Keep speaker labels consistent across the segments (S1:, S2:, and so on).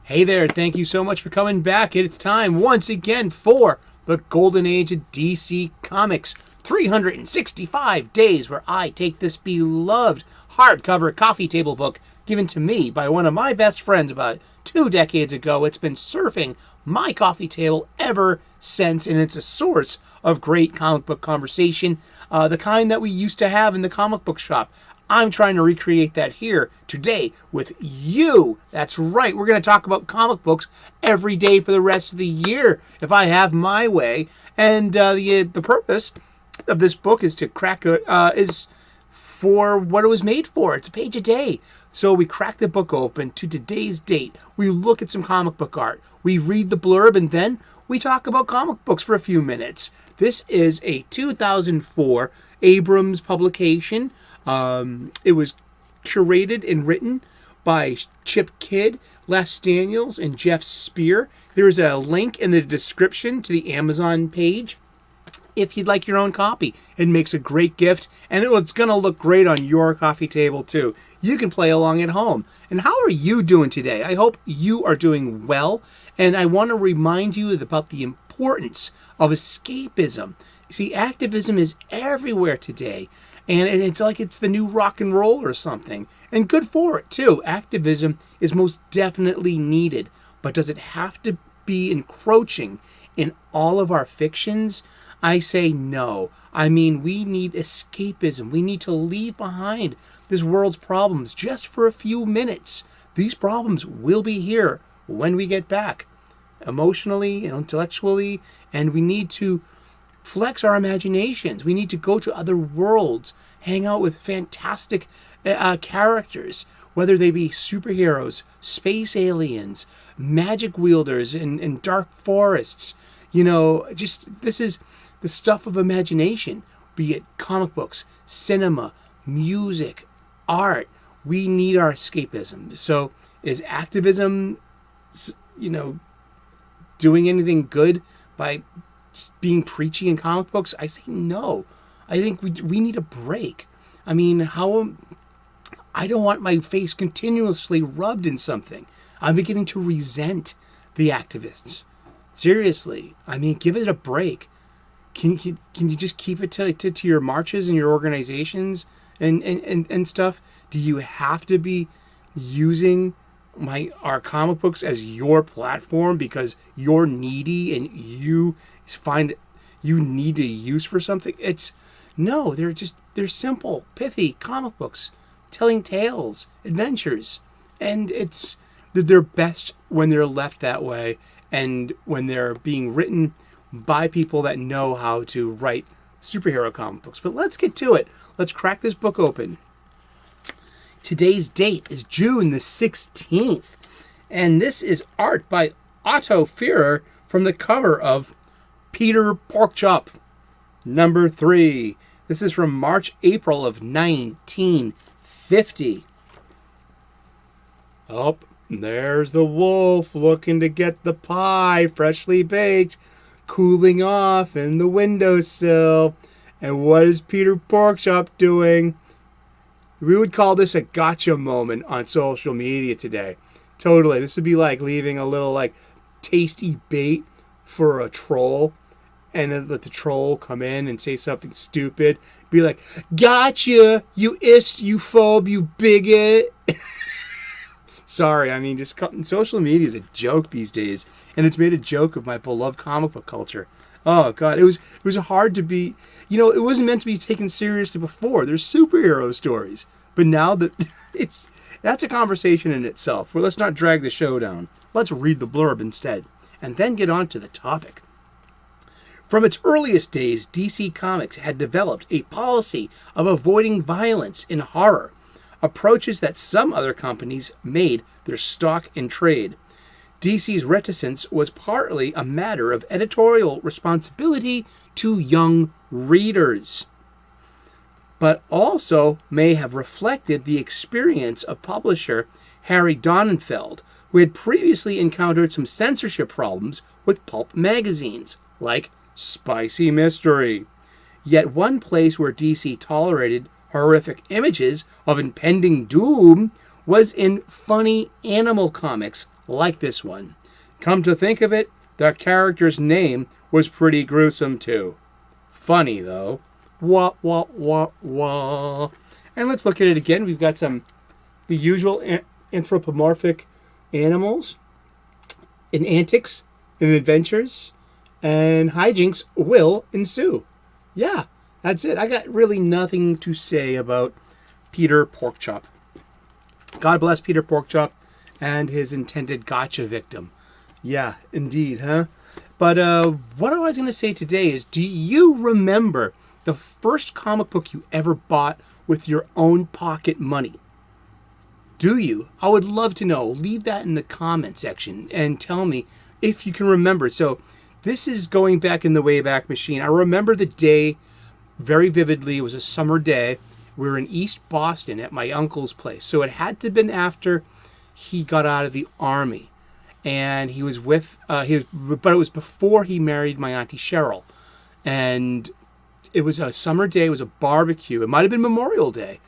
S1: Hey there, thank you so much for coming back. It's time once again for the Golden Age of DC Comics. 365 days where I take this beloved hardcover coffee table book given to me by one of my best friends about 2 decades ago. It's been surfing my coffee table ever since, and it's a source of great comic book conversation, the kind that we used to have in the comic book shop. I'm trying to recreate that here today with you. That's right. We're going to talk about comic books every day for the rest of the year, if I have my way. And the purpose of this book is to crack it, is for what it was made for. It's a page a day. So we crack the book open to today's date. We look at some comic book art. We read the blurb, and then we talk about comic books for a few minutes. This is a 2004 Abrhams publication. It was curated and written by Chip Kidd, Les Daniels, and Geoff Spear. There's a link in the description to the Amazon page if you'd like your own copy. It makes a great gift, and it's going to look great on your coffee table too. You can play along at home. And how are you doing today? I hope you are doing well, and I want to remind you about the importance of escapism. See, activism is everywhere today. And it's like it's the new rock and roll or something. And good for it, too. Activism is most definitely needed. But does it have to be encroaching in all of our fictions? I say no. I mean, we need escapism. We need to leave behind this world's problems just for a few minutes. These problems will be here when we get back, emotionally and intellectually, and we need to flex our imaginations. We need to go to other worlds, hang out with fantastic characters, whether they be superheroes, space aliens, magic wielders in dark forests. You know, just this is the stuff of imagination, be it comic books, cinema, music, art. We need our escapism. So is activism, doing anything good by being preachy in comic books? I say no. I think we need a break. I mean, I don't want my face continuously rubbed in something. I'm beginning to resent the activists. Seriously. I mean, give it a break. Can you just keep it to your marches and your organizations and stuff? Do you have to be using our comic books as your platform because you're needy and you find you need a use for something? No, they're simple, pithy comic books telling tales, adventures, and they're best when they're left that way and when they're being written by people that know how to write superhero comic books. But let's get to it. Let's crack this book open. Today's date is June the 16th, and this is art by Otto Führer from the cover of Peter Porkchop, number 3. This is from March-April of 1950. Oh, there's the wolf looking to get the pie freshly baked, cooling off in the windowsill. And what is Peter Porkchop doing? We would call this a gotcha moment on social media today. Totally. This would be like leaving a little tasty bait for a troll, and then let the troll come in and say something stupid. Be like, gotcha, you phobe, you bigot. Sorry, I mean, just social media is a joke these days, and it's made a joke of my beloved comic book culture. Oh God, it was hard to be, it wasn't meant to be taken seriously before. There's superhero stories, but now that that's a conversation in itself. Well, let's not drag the show down. Let's read the blurb instead, and then get on to the topic. From its earliest days, DC Comics had developed a policy of avoiding violence in horror, approaches that some other companies made their stock in trade. DC's reticence was partly a matter of editorial responsibility to young readers, but also may have reflected the experience of publisher Harry Donenfeld, who had previously encountered some censorship problems with pulp magazines, like Spicy Mystery. Yet one place where DC tolerated horrific images of impending doom was in funny animal comics like this one. Come to think of it, the character's name was pretty gruesome too. Funny though. Wah, wah, wah, wah. And let's look at it again. We've got the usual anthropomorphic animals and antics and adventures and hijinks will ensue. Yeah, that's it. I got really nothing to say about Peter Porkchop. God bless Peter Porkchop and his intended gotcha victim. Yeah, indeed, huh? But what I was going to say today is, do you remember the first comic book you ever bought with your own pocket money? Do you? I would love to know. Leave that in the comment section and tell me if you can remember. So this is going back in the Wayback Machine. I remember the day very vividly. It was a summer day. We were in East Boston at my uncle's place. So it had to have been after he got out of the Army. And he was with, but it was before he married my Auntie Cheryl. And it was a summer day. It was a barbecue. It might have been Memorial Day.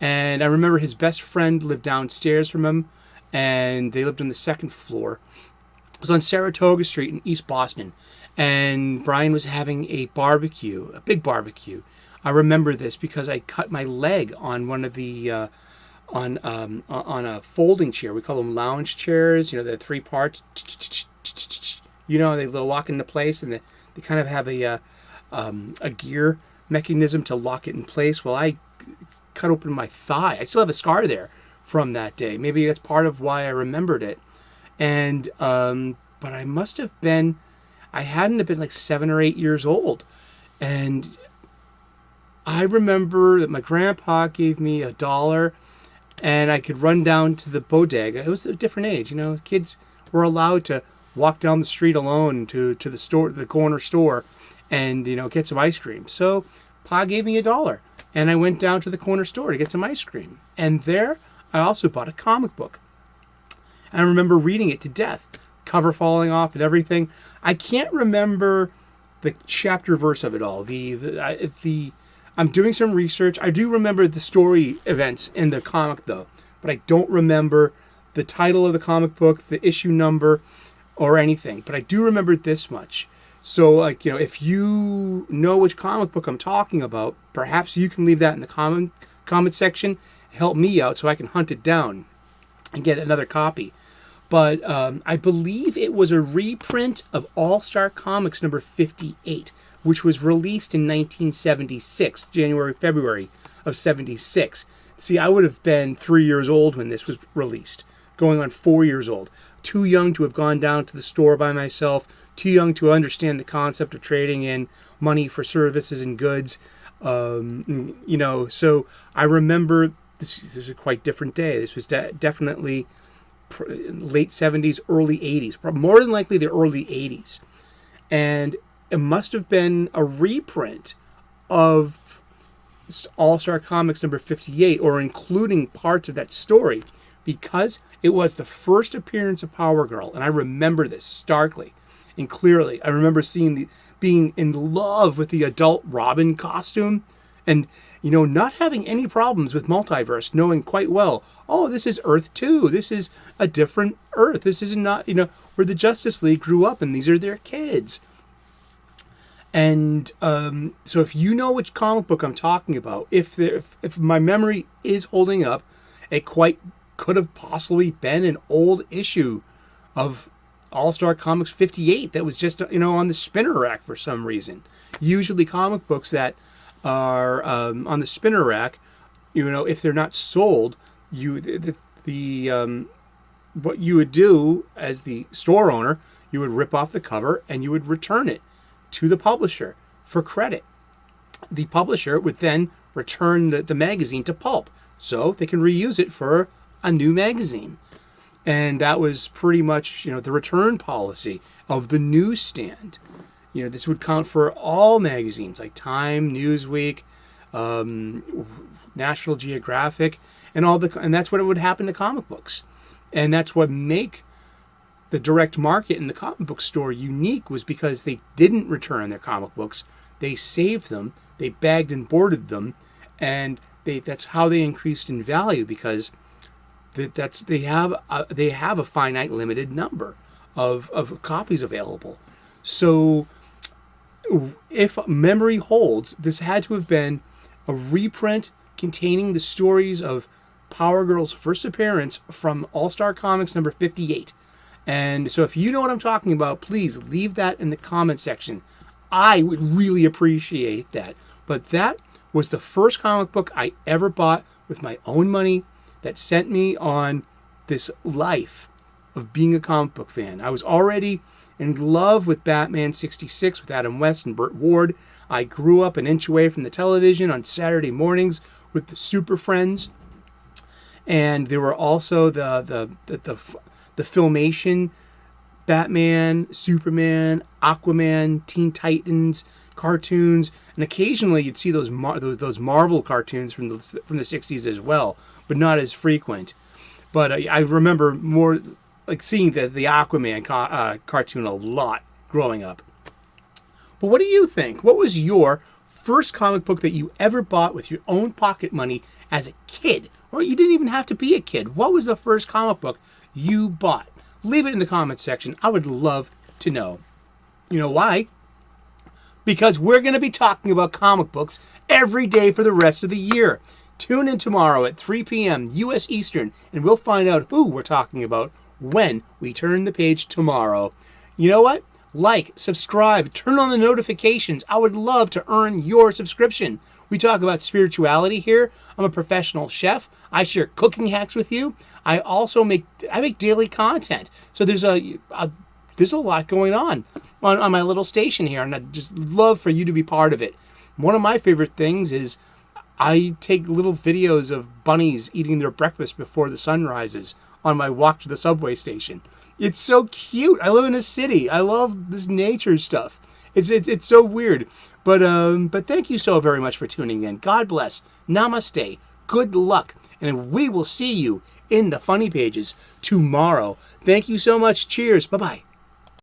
S1: And I remember his best friend lived downstairs from him. And they lived on the second floor. It was on Saratoga Street in East Boston. And Brian was having a barbecue, a big barbecue. I remember this because I cut my leg on one of the on a folding chair. We call them lounge chairs. You know, the three parts. You know, they lock into place, and they kind of have a gear mechanism to lock it in place. Well, I cut open my thigh. I still have a scar there from that day. Maybe that's part of why I remembered it. And but I must have been. I hadn't have been like 7 or 8 years old, and I remember that my grandpa gave me $1 and I could run down to the bodega. It was a different age, you know. Kids were allowed to walk down the street alone to the store, the corner store, and, you know, get some ice cream. So Pa gave me $1 and I went down to the corner store to get some ice cream. And there I also bought a comic book. And I remember reading it to death, cover falling off and everything. I can't remember the chapter verse of it all. I'm doing some research. I do remember the story events in the comic, though, but I don't remember the title of the comic book, the issue number, or anything. But I do remember this much. So, like, you know, if you know which comic book I'm talking about, perhaps you can leave that in the comment section. Help me out so I can hunt it down and get another copy. But I believe it was a reprint of All-Star Comics number 58, which was released in 1976, January, February of 76. See, I would have been 3 years old when this was released, going on 4 years old. Too young to have gone down to the store by myself, too young to understand the concept of trading in money for services and goods. You know, so I remember this was a quite different day. This was definitely late 70s, early 80s, more than likely the early 80s. And it must have been a reprint of All-Star Comics number 58, or including parts of that story, because it was the first appearance of Power Girl. And I remember this starkly and clearly. I remember being in love with the adult Robin costume, and, you know, not having any problems with multiverse, knowing quite well, oh, this is Earth 2. This is a different Earth. This is not, you know, where the Justice League grew up and these are their kids. And so if you know which comic book I'm talking about, if my memory is holding up, it quite could have possibly been an old issue of All-Star Comics 58 that was just, you know, on the spinner rack for some reason. Usually comic books that are on the spinner rack, you know, if they're not sold, what you would do as the store owner, you would rip off the cover and you would return it to the publisher for credit. The publisher would then return the magazine to pulp so they can reuse it for a new magazine. And that was pretty much, you know, the return policy of the newsstand. You know, this would count for all magazines like Time, Newsweek, National Geographic, and that's what it would happen to comic books. And that's what make the direct market in the comic book store unique, was because they didn't return their comic books. They saved them, they bagged and boarded them, and that's how they increased in value, because they have a finite limited number of copies available. So if memory holds, this had to have been a reprint containing the stories of Power Girl's first appearance from All-Star Comics number 58. And so if you know what I'm talking about, please leave that in the comment section. I would really appreciate that. But that was the first comic book I ever bought with my own money that sent me on this life of being a comic book fan. I was already in love with Batman 66 with Adam West and Burt Ward. I grew up an inch away from the television on Saturday mornings with the SuperFriends. And there were also the Filmation Batman, Superman, Aquaman, Teen Titans cartoons, and occasionally you'd see those Marvel cartoons from the 60s as well, but not as frequent. But I remember more like seeing the Aquaman cartoon a lot growing up. But what do you think? What was your first comic book that you ever bought with your own pocket money as a kid? Or you didn't even have to be a kid. What was the first comic book you bought? Leave it in the comments section. I would love to know. You know why? Because we're going to be talking about comic books every day for the rest of the year. Tune in tomorrow at 3 p.m. U.S. Eastern, and we'll find out who we're talking about when we turn the page tomorrow. You know what? Like, subscribe, turn on the notifications. I would love to earn your subscription. We talk about spirituality here. I'm a professional chef. I share cooking hacks with you. I also make daily content. So there's a lot going on my little station here, and I'd just love for you to be part of it. One of my favorite things is I take little videos of bunnies eating their breakfast before the sun rises on my walk to the subway station. It's so cute. I live in a city. I love this nature stuff. It's so weird. But thank you so very much for tuning in. God bless. Namaste. Good luck. And we will see you in the funny pages tomorrow. Thank you so much. Cheers. Bye-bye.